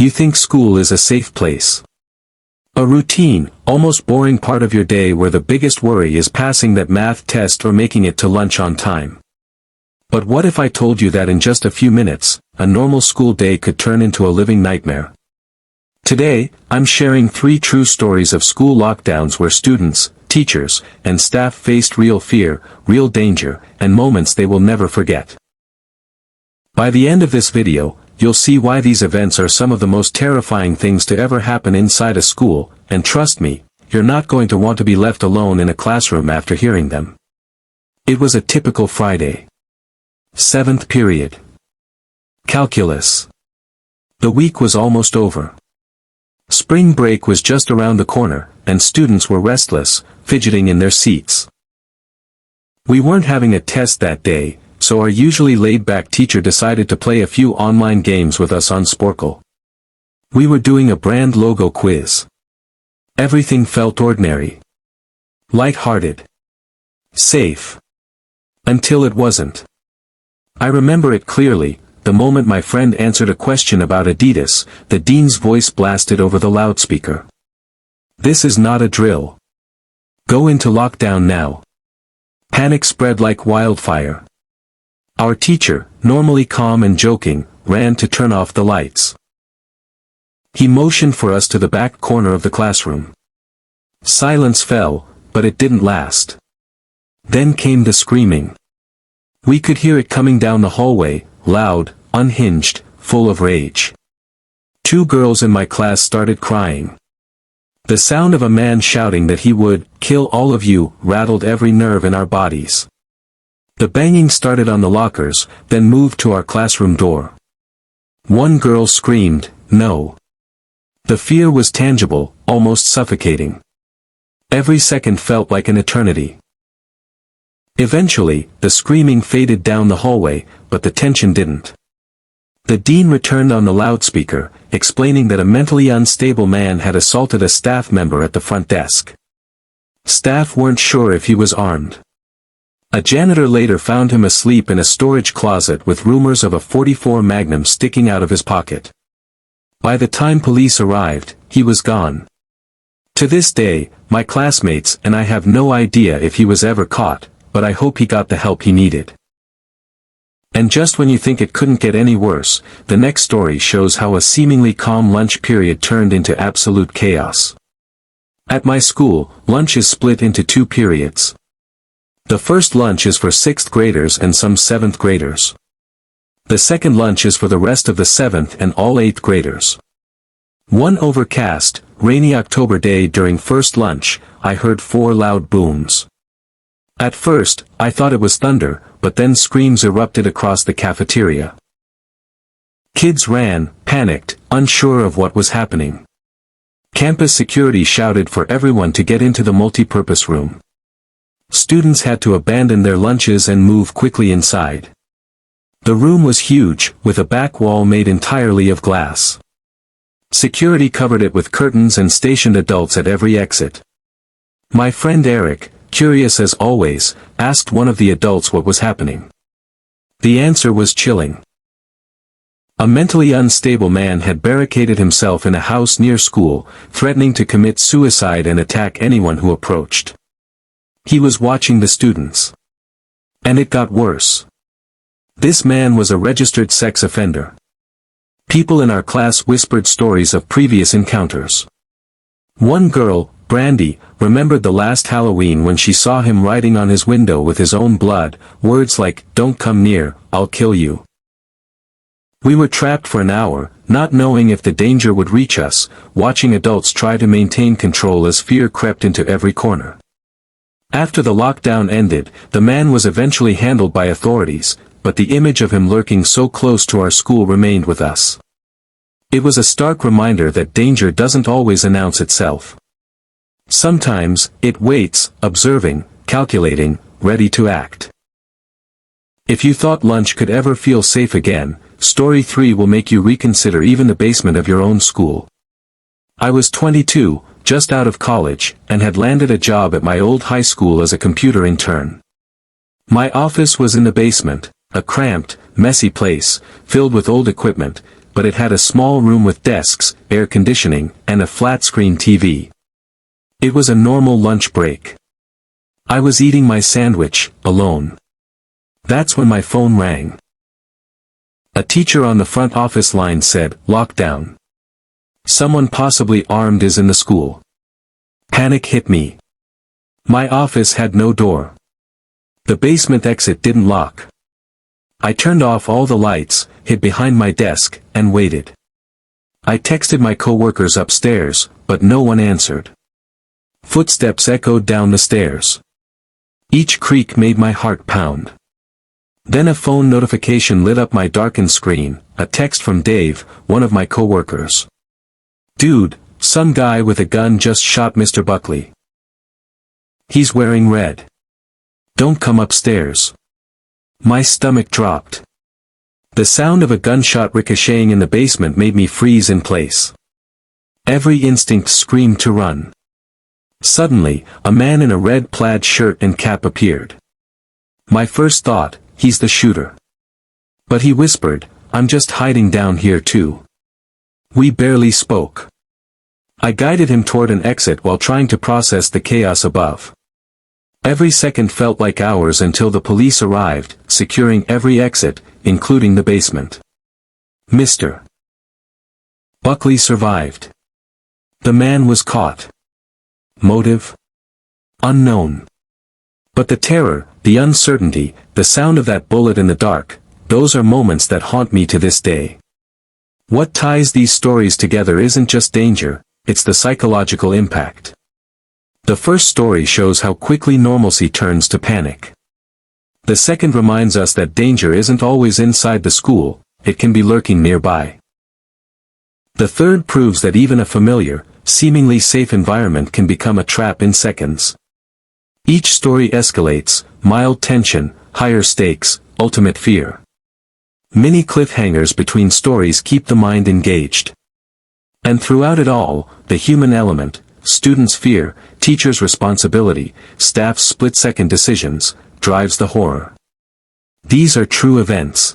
You think school is a safe place. A routine, almost boring part of your day where the biggest worry is passing that math test or making it to lunch on time. But what if I told you that in just a few minutes, a normal school day could turn into a living nightmare? Today, I'm sharing 3 true stories of school lockdowns where students, teachers, and staff faced real fear, real danger, and moments they will never forget. By the end of this video, you'll see why these events are some of the most terrifying things to ever happen inside a school, and trust me, you're not going to want to be left alone in a classroom after hearing them. It was a typical Friday. 7th period. Calculus. The week was almost over. Spring break was just around the corner, and students were restless, fidgeting in their seats. We weren't having a test that day, so our usually laid-back teacher decided to play a few online games with us on Sporkle. We were doing a brand logo quiz. Everything felt ordinary. Light-hearted. Safe. Until it wasn't. I remember it clearly. The moment my friend answered a question about Adidas, the dean's voice blasted over the loudspeaker. "This is not a drill. Go into lockdown now." Panic spread like wildfire. Our teacher, normally calm and joking, ran to turn off the lights. He motioned for us to the back corner of the classroom. Silence fell, but it didn't last. Then came the screaming. We could hear it coming down the hallway, loud, unhinged, full of rage. 2 girls in my class started crying. The sound of a man shouting that he would kill all of you rattled every nerve in our bodies. The banging started on the lockers, then moved to our classroom door. One girl screamed, "No." The fear was tangible, almost suffocating. Every second felt like an eternity. Eventually, the screaming faded down the hallway, but the tension didn't. The dean returned on the loudspeaker, explaining that a mentally unstable man had assaulted a staff member at the front desk. Staff weren't sure if he was armed. A janitor later found him asleep in a storage closet with rumors of a .44 Magnum sticking out of his pocket. By the time police arrived, he was gone. To this day, my classmates and I have no idea if he was ever caught, but I hope he got the help he needed. And just when you think it couldn't get any worse, the next story shows how a seemingly calm lunch period turned into absolute chaos. At my school, lunch is split into 2 periods. The first lunch is for 6th graders and some 7th graders. The second lunch is for the rest of the 7th and all 8th graders. One overcast, rainy October day during first lunch, I heard 4 loud booms. At first, I thought it was thunder, but then screams erupted across the cafeteria. Kids ran, panicked, unsure of what was happening. Campus security shouted for everyone to get into the multipurpose room. Students had to abandon their lunches and move quickly inside. The room was huge, with a back wall made entirely of glass. Security covered it with curtains and stationed adults at every exit. My friend Eric, curious as always, asked one of the adults what was happening. The answer was chilling. A mentally unstable man had barricaded himself in a house near school, threatening to commit suicide and attack anyone who approached. He was watching the students. And it got worse. This man was a registered sex offender. People in our class whispered stories of previous encounters. One girl, Brandy, remembered the last Halloween when she saw him writing on his window with his own blood, words like, "Don't come near, I'll kill you." We were trapped for an hour, not knowing if the danger would reach us, watching adults try to maintain control as fear crept into every corner. After the lockdown ended, the man was eventually handled by authorities, but the image of him lurking so close to our school remained with us. It was a stark reminder that danger doesn't always announce itself. Sometimes, it waits, observing, calculating, ready to act. If you thought lunch could ever feel safe again, story 3 will make you reconsider even the basement of your own school. I was 22, just out of college, and had landed a job at my old high school as a computer intern. My office was in the basement, a cramped, messy place, filled with old equipment, but it had a small room with desks, air conditioning, and a flat-screen TV. It was a normal lunch break. I was eating my sandwich, alone. That's when my phone rang. A teacher on the front office line said, "Lockdown. Someone possibly armed is in the school." Panic hit me. My office had no door. The basement exit didn't lock. I turned off all the lights, hid behind my desk, and waited. I texted my coworkers upstairs, but no one answered. Footsteps echoed down the stairs. Each creak made my heart pound. Then a phone notification lit up my darkened screen, a text from Dave, one of my coworkers. "Dude, some guy with a gun just shot Mr. Buckley. He's wearing red. Don't come upstairs." My stomach dropped. The sound of a gunshot ricocheting in the basement made me freeze in place. Every instinct screamed to run. Suddenly, a man in a red plaid shirt and cap appeared. My first thought, he's the shooter. But he whispered, "I'm just hiding down here too." We barely spoke. I guided him toward an exit while trying to process the chaos above. Every second felt like hours until the police arrived, securing every exit, including the basement. Mr. Buckley survived. The man was caught. Motive? Unknown. But the terror, the uncertainty, the sound of that bullet in the dark, those are moments that haunt me to this day. What ties these stories together isn't just danger, it's the psychological impact. The first story shows how quickly normalcy turns to panic. The second reminds us that danger isn't always inside the school, it can be lurking nearby. The third proves that even a familiar, seemingly safe environment can become a trap in seconds. Each story escalates, mild tension, higher stakes, ultimate fear. Mini cliffhangers between stories keep the mind engaged. And throughout it all, the human element, students' fear, teachers' responsibility, staff's split-second decisions, drives the horror. These are true events.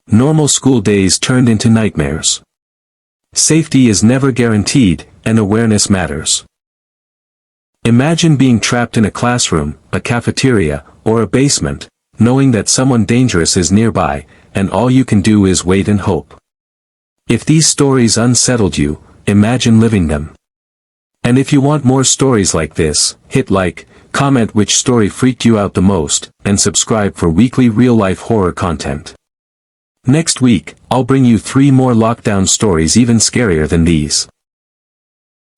Normal school days turned into nightmares. Safety is never guaranteed, and awareness matters. Imagine being trapped in a classroom, a cafeteria, or a basement, knowing that someone dangerous is nearby, and all you can do is wait and hope. If these stories unsettled you, imagine living them. And if you want more stories like this, hit like, comment which story freaked you out the most, and subscribe for weekly real-life horror content. Next week, I'll bring you 3 more lockdown stories even scarier than these.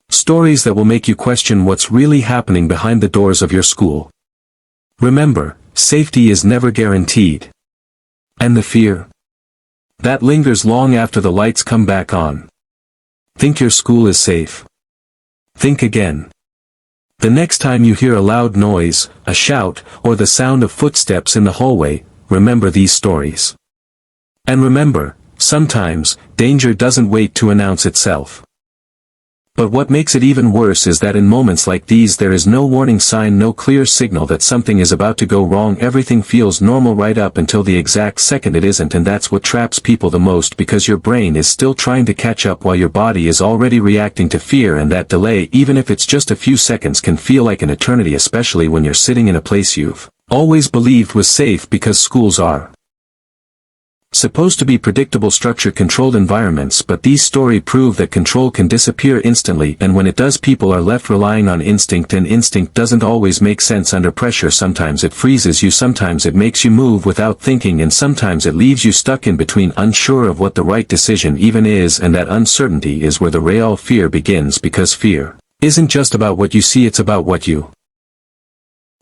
Stories that will make you question what's really happening behind the doors of your school. Remember, safety is never guaranteed. And the fear? That lingers long after the lights come back on. Think your school is safe? Think again. The next time you hear a loud noise, a shout, or the sound of footsteps in the hallway, remember these stories. And remember, sometimes, danger doesn't wait to announce itself. But what makes it even worse is that in moments like these there is no warning sign, no clear signal that something is about to go wrong. Everything feels normal right up until the exact second it isn't, and that's what traps people the most, because your brain is still trying to catch up while your body is already reacting to fear, and that delay, even if it's just a few seconds, can feel like an eternity, especially when you're sitting in a place you've always believed was safe, because schools are supposed to be predictable, structure-controlled environments, but these stories prove that control can disappear instantly, and when it does, people are left relying on instinct, and instinct doesn't always make sense under pressure. Sometimes it freezes you, sometimes it makes you move without thinking, and sometimes it leaves you stuck in between, unsure of what the right decision even is, and that uncertainty is where the real fear begins, because fear isn't just about what you see, it's about what you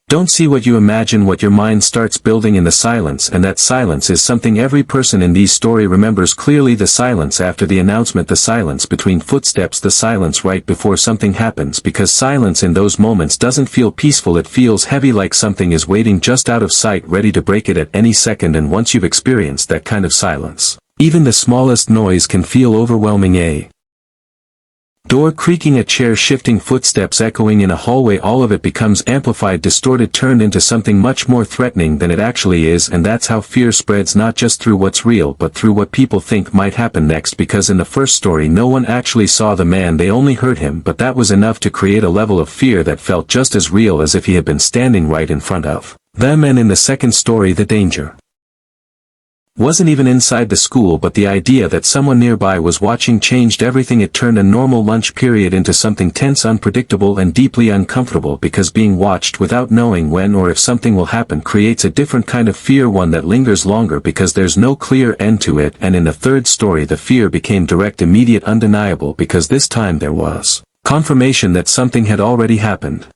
don't see, what you imagine, what your mind starts building in the silence, and that silence is something every person in these stories remembers clearly. The silence after the announcement, the silence between footsteps, the silence right before something happens, because silence in those moments doesn't feel peaceful, it feels heavy, like something is waiting just out of sight, ready to break it at any second. And once you've experienced that kind of silence, even the smallest noise can feel overwhelming. Door creaking, a chair shifting, footsteps echoing in a hallway, all of it becomes amplified, distorted, turned into something much more threatening than it actually is, and that's how fear spreads, not just through what's real but through what people think might happen next, because in the first story no one actually saw the man, they only heard him, but that was enough to create a level of fear that felt just as real as if he had been standing right in front of them. And in the second story, the danger wasn't even inside the school, but the idea that someone nearby was watching changed everything. It turned a normal lunch period into something tense, unpredictable, and deeply uncomfortable, because being watched without knowing when or if something will happen creates a different kind of fear, one that lingers longer because there's no clear end to it. And in the third story, the fear became direct, immediate, undeniable, because this time there was confirmation that something had already happened.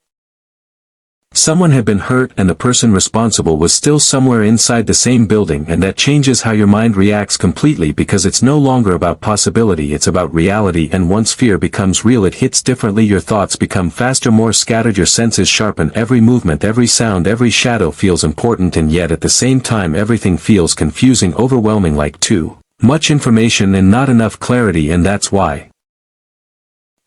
Someone had been hurt, and the person responsible was still somewhere inside the same building, and that changes how your mind reacts completely, because it's no longer about possibility, it's about reality. And once fear becomes real, it hits differently. Your thoughts become faster, more scattered, your senses sharpen, every movement, every sound, every shadow feels important, and yet at the same time everything feels confusing, overwhelming, like too much information and not enough clarity. And that's why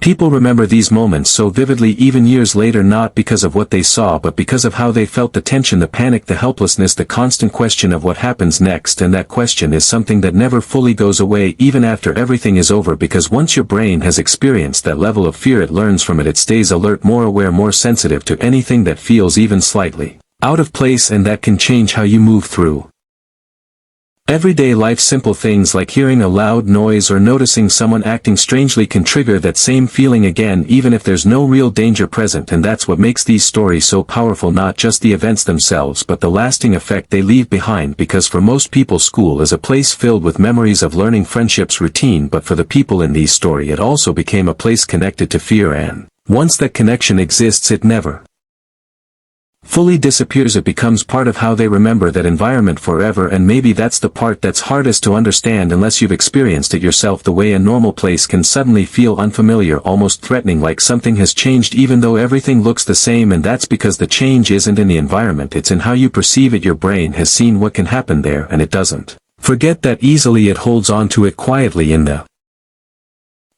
people remember these moments so vividly even years later, not because of what they saw but because of how they felt, the tension, the panic, the helplessness, the constant question of what happens next. And that question is something that never fully goes away even after everything is over, because once your brain has experienced that level of fear, it learns from it, it stays alert, more aware, more sensitive to anything that feels even slightly out of place, and that can change how you move through everyday life. Simple things like hearing a loud noise or noticing someone acting strangely can trigger that same feeling again, even if there's no real danger present. And that's what makes these stories so powerful, not just the events themselves but the lasting effect they leave behind, because for most people school is a place filled with memories of learning, friendships, routine, but for the people in these stories it also became a place connected to fear, and once that connection exists it never fully disappears. It becomes part of how they remember that environment forever. And maybe that's the part that's hardest to understand unless you've experienced it yourself, the way a normal place can suddenly feel unfamiliar, almost threatening, like something has changed even though everything looks the same. And that's because the change isn't in the environment, it's in how you perceive it. Your brain has seen what can happen there, and it doesn't forget that easily. It holds on to it quietly in the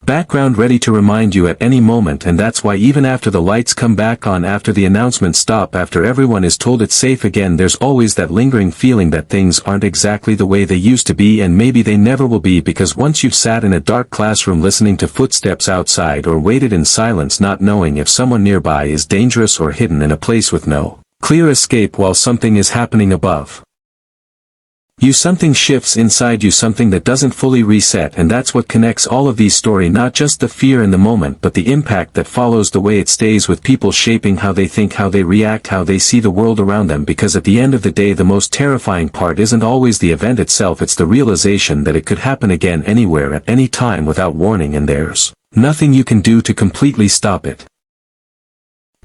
background, ready to remind you at any moment. And that's why even after the lights come back on, after the announcements stop, after everyone is told it's safe again, there's always that lingering feeling that things aren't exactly the way they used to be, and maybe they never will be, because once you've sat in a dark classroom listening to footsteps outside, or waited in silence not knowing if someone nearby is dangerous, or hidden in a place with no clear escape while something is happening above you, something shifts inside you, something that doesn't fully reset. And that's what connects all of these stories, not just the fear in the moment but the impact that follows, the way it stays with people, shaping how they think, how they react, how they see the world around them. Because at the end of the day the most terrifying part isn't always the event itself, it's the realization that it could happen again, anywhere, at any time, without warning, and there's nothing you can do to completely stop it.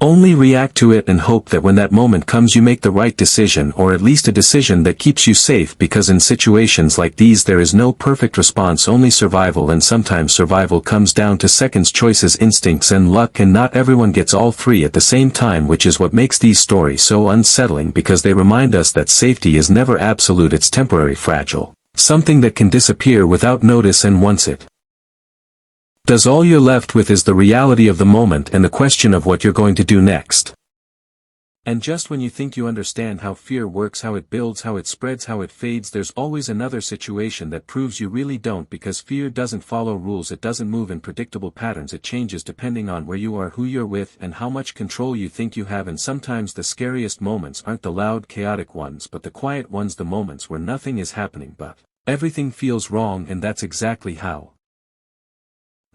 Only react to it and hope that when that moment comes you make the right decision, or at least a decision that keeps you safe, because in situations like these there is no perfect response, only survival. And sometimes survival comes down to seconds, choices, instincts, and luck, and not everyone gets all three at the same time, which is what makes these stories so unsettling, because they remind us that safety is never absolute, it's temporary, fragile, something that can disappear without notice, and once it does, all you're left with is the reality of the moment and the question of what you're going to do next. And just when you think you understand how fear works, how it builds, how it spreads, how it fades, there's always another situation that proves you really don't, because fear doesn't follow rules, it doesn't move in predictable patterns, it changes depending on where you are, who you're with, and how much control you think you have. And sometimes the scariest moments aren't the loud, chaotic ones but the quiet ones, the moments where nothing is happening but everything feels wrong. And that's exactly how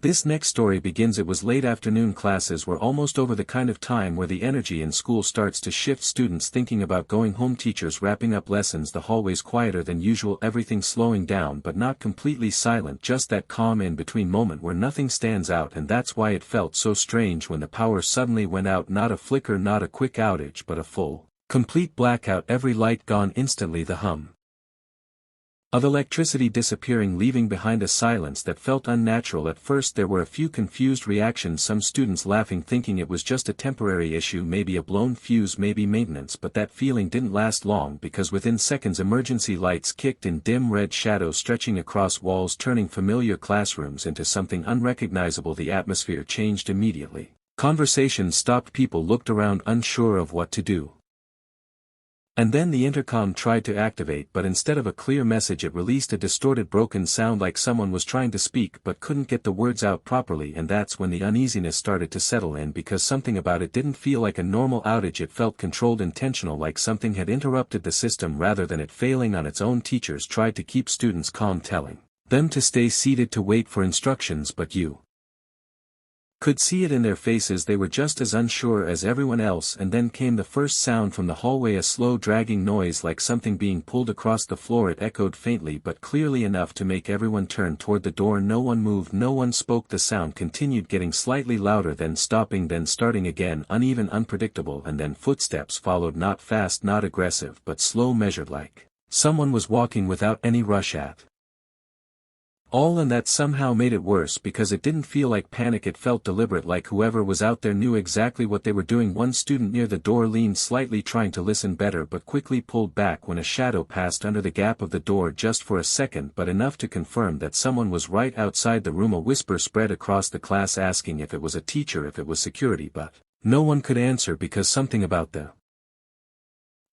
this next story begins. It was late afternoon, classes were almost over, the kind of time where the energy in school starts to shift, students thinking about going home, teachers wrapping up lessons, the hallways quieter than usual, everything slowing down but not completely silent, just that calm in-between moment where nothing stands out. And that's why it felt so strange when the power suddenly went out, not a flicker, not a quick outage, but a full, complete blackout, every light gone instantly, the hum Of electricity disappearing, leaving behind a silence that felt unnatural. At first there were a few confused reactions, some students laughing thinking it was just a temporary issue, maybe a blown fuse, maybe maintenance, but that feeling didn't last long because within seconds emergency lights kicked in, dim red shadows stretching across walls, turning familiar classrooms into something unrecognizable. The atmosphere changed immediately. Conversations stopped, people looked around unsure of what to do. And then the intercom tried to activate, but instead of a clear message it released a distorted, broken sound like someone was trying to speak but couldn't get the words out properly. And that's when the uneasiness started to settle in, because something about it didn't feel like a normal outage. It felt controlled, intentional, like something had interrupted the system rather than it failing on its own. Teachers tried to keep students calm, telling them to stay seated, to wait for instructions, but you could see it in their faces, they were just as unsure as everyone else. And then came the first sound from the hallway, a slow dragging noise like something being pulled across the floor. It echoed faintly but clearly enough to make everyone turn toward the door. No one moved, no one spoke. The sound continued, getting slightly louder, then stopping, then starting again, uneven, unpredictable, and then footsteps followed, not fast, not aggressive, but slow, measured, like someone was walking without any rush at all. And that somehow made it worse because it didn't feel like panic, it felt deliberate, like whoever was out there knew exactly what they were doing. One student near the door leaned slightly, trying to listen better, but quickly pulled back when a shadow passed under the gap of the door, just for a second, but enough to confirm that someone was right outside the room. A whisper spread across the class, asking if it was a teacher, if it was security, but no one could answer because something about the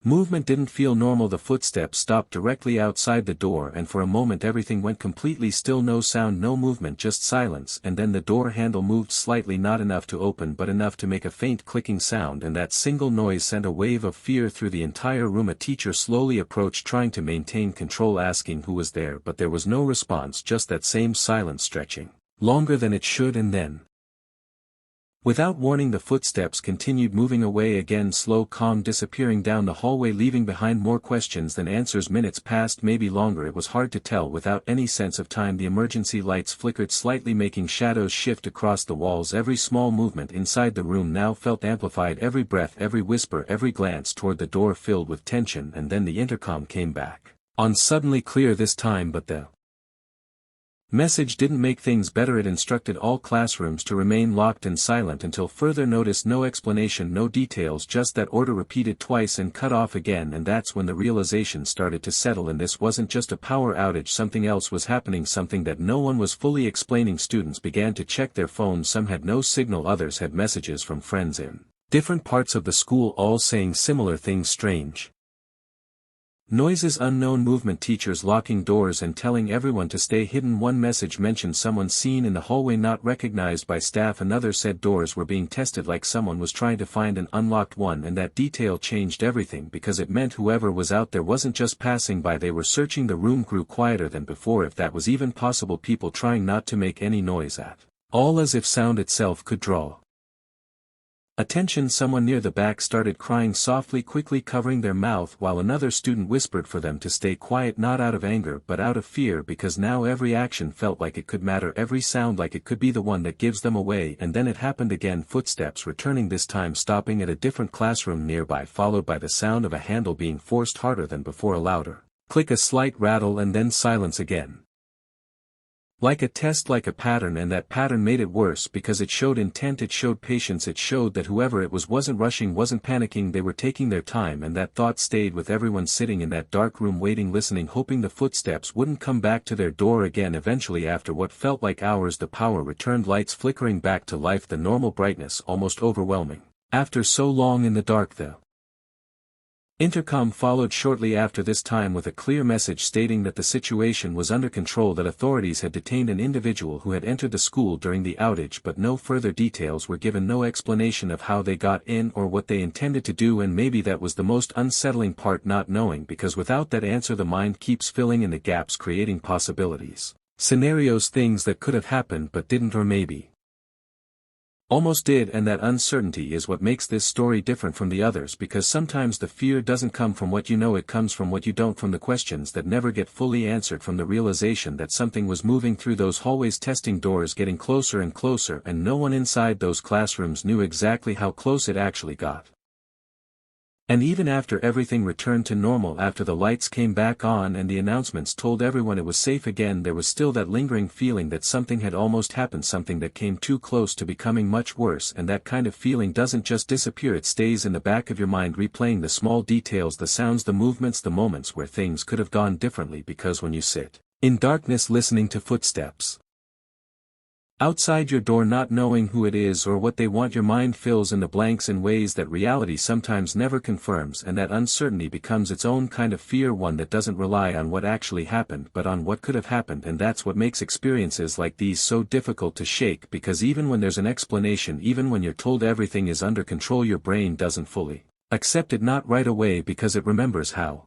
movement didn't feel normal. The footsteps stopped directly outside the door, and for a moment everything went completely still. No sound, no movement, just silence. And then the door handle moved slightly, not enough to open but enough to make a faint clicking sound, and that single noise sent a wave of fear through the entire room. A teacher slowly approached, trying to maintain control, asking who was there, but there was no response, just that same silence stretching longer than it should. And then, without warning, the footsteps continued moving away again, slow, calm, disappearing down the hallway, leaving behind more questions than answers. Minutes passed, maybe longer, it was hard to tell without any sense of time. The emergency lights flickered slightly, making shadows shift across the walls. Every small movement inside the room now felt amplified, every breath, every whisper, every glance toward the door filled with tension. And then the intercom came back on, suddenly clear this time, but the message didn't make things better. It instructed all classrooms to remain locked and silent until further notice. No explanation, no details, just that order repeated twice and cut off again. And that's when the realization started to settle in. This wasn't just a power outage, something else was happening, something that no one was fully explaining. Students began to check their phones, some had no signal, others had messages from friends in different parts of the school, all saying similar things: strange noises, unknown movement, teachers locking doors and telling everyone to stay hidden. One message mentioned someone seen in the hallway, not recognized by staff. Another said doors were being tested, like someone was trying to find an unlocked one. And that detail changed everything, because it meant whoever was out there wasn't just passing by, they were searching. The room grew quieter than before, if that was even possible, people trying not to make any noise at all, as if sound itself could draw attention. Someone near the back started crying softly, quickly covering their mouth, while another student whispered for them to stay quiet, not out of anger but out of fear, because now every action felt like it could matter, every sound like it could be the one that gives them away. And then it happened again, footsteps returning, this time stopping at a different classroom nearby, followed by the sound of a handle being forced harder than before, a louder click, a slight rattle, and then silence again. Like a test, like a pattern. And that pattern made it worse because it showed intent, it showed patience, it showed that whoever it was wasn't rushing, wasn't panicking, they were taking their time. And that thought stayed with everyone sitting in that dark room, waiting, listening, hoping the footsteps wouldn't come back to their door again. Eventually, after what felt like hours, the power returned, lights flickering back to life, the normal brightness almost overwhelming. After so long in the dark, the intercom followed shortly after, this time with a clear message stating that the situation was under control, that authorities had detained an individual who had entered the school during the outage, but no further details were given, no explanation of how they got in or what they intended to do. And maybe that was the most unsettling part, not knowing, because without that answer the mind keeps filling in the gaps, creating possibilities, scenarios, things that could have happened but didn't, or maybe almost did. And that uncertainty is what makes this story different from the others, because sometimes the fear doesn't come from what you know, it comes from what you don't, from the questions that never get fully answered, from the realization that something was moving through those hallways, testing doors, getting closer and closer, and no one inside those classrooms knew exactly how close it actually got. And even after everything returned to normal, after the lights came back on and the announcements told everyone it was safe again, there was still that lingering feeling that something had almost happened, something that came too close to becoming much worse, and that kind of feeling doesn't just disappear, it stays in the back of your mind, replaying the small details, the sounds, the movements, the moments where things could have gone differently, because when you sit in darkness listening to footsteps outside your door, not knowing who it is or what they want, your mind fills in the blanks in ways that reality sometimes never confirms, and that uncertainty becomes its own kind of fear, one that doesn't rely on what actually happened but on what could have happened. And that's what makes experiences like these so difficult to shake, because even when there's an explanation, even when you're told everything is under control, your brain doesn't fully accept it, not right away, because it remembers how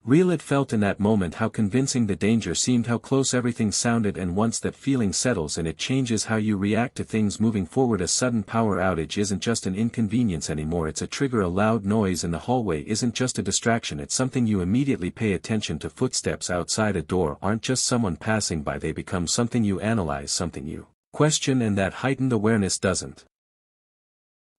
real it felt in that moment, how convincing the danger seemed, how close everything sounded. And once that feeling settles in, it changes how you react to things moving forward. A sudden power outage isn't just an inconvenience anymore, it's a trigger. A loud noise in the hallway isn't just a distraction, it's something you immediately pay attention to. Footsteps outside a door aren't just someone passing by, they become something you analyze, something you question, and that heightened awareness doesn't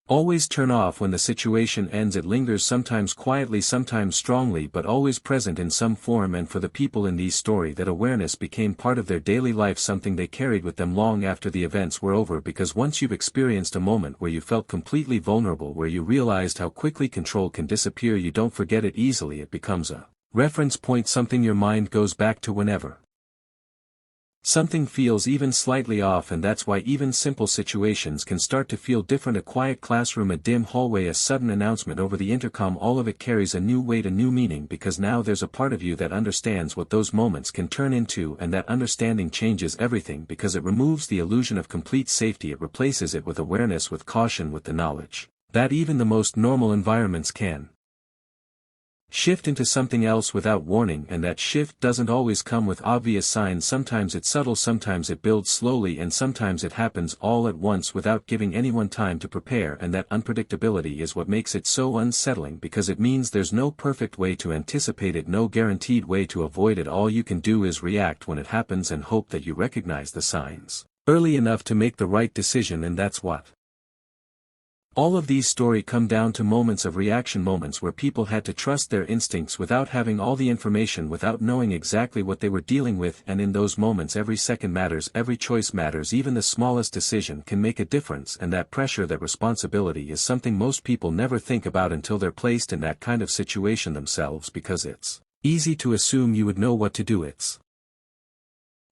always turn off when the situation ends. It lingers, sometimes quietly, sometimes strongly, but always present in some form. And for the people in these stories, that awareness became part of their daily life, something they carried with them long after the events were over. Because once you've experienced a moment where you felt completely vulnerable, where you realized how quickly control can disappear, you don't forget it easily. It becomes a reference point, something your mind goes back to whenever something feels even slightly off. And that's why even simple situations can start to feel different. A quiet classroom, a dim hallway, a sudden announcement over the intercom, all of it carries a new weight, a new meaning, because now there's a part of you that understands what those moments can turn into, and that understanding changes everything, because it removes the illusion of complete safety, it replaces it with awareness, with caution, with the knowledge that even the most normal environments can shift into something else without warning. And that shift doesn't always come with obvious signs. Sometimes it's subtle, sometimes it builds slowly, and sometimes it happens all at once without giving anyone time to prepare. And that unpredictability is what makes it so unsettling, because it means there's no perfect way to anticipate it, no guaranteed way to avoid it. All you can do is react when it happens and hope that you recognize the signs early enough to make the right decision. And that's what all of these stories come down to: moments of reaction, moments where people had to trust their instincts without having all the information, without knowing exactly what they were dealing with. And in those moments, every second matters, every choice matters, even the smallest decision can make a difference. And that pressure, that responsibility, is something most people never think about until they're placed in that kind of situation themselves, because it's easy to assume you would know what to do. It's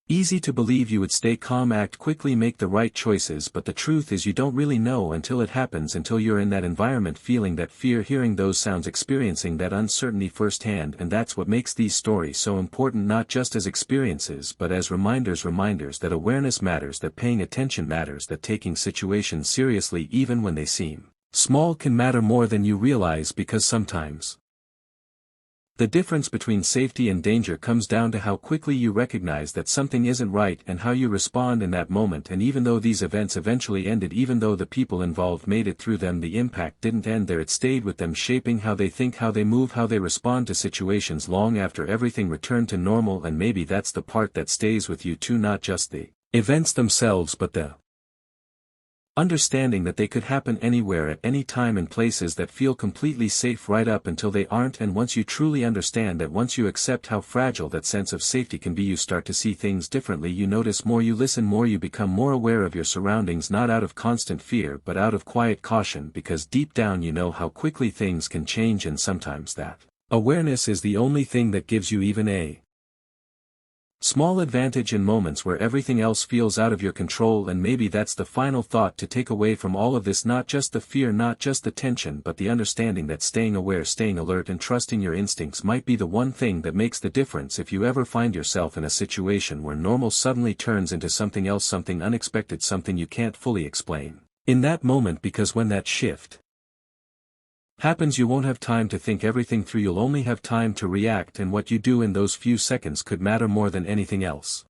easy to believe you would stay calm, act quickly, make the right choices, but the truth is you don't really know until it happens, until you're in that environment, feeling that fear, hearing those sounds, experiencing that uncertainty firsthand. And that's what makes these stories so important, not just as experiences but as reminders that awareness matters, that paying attention matters, that taking situations seriously even when they seem small can matter more than you realize. Because sometimes the difference between safety and danger comes down to how quickly you recognize that something isn't right, and how you respond in that moment. And even though these events eventually ended, even though the people involved made it through them, the impact didn't end there. It stayed with them, shaping how they think, how they move, how they respond to situations long after everything returned to normal. And maybe that's the part that stays with you too, not just the events themselves but the understanding that they could happen anywhere, at any time, in places that feel completely safe right up until they aren't. And once you truly understand that, once you accept how fragile that sense of safety can be, you start to see things differently. You notice more, you listen more, you become more aware of your surroundings, not out of constant fear but out of quiet caution, because deep down you know how quickly things can change. And sometimes that awareness is the only thing that gives you even a small advantage in moments where everything else feels out of your control. And maybe that's the final thought to take away from all of this: not just the fear, not just the tension, but the understanding that staying aware, staying alert, and trusting your instincts might be the one thing that makes the difference. If you ever find yourself in a situation where normal suddenly turns into something else, something unexpected, something you can't fully explain in that moment, because when that shift happens, you won't have time to think everything through, you'll only have time to react, and what you do in those few seconds could matter more than anything else.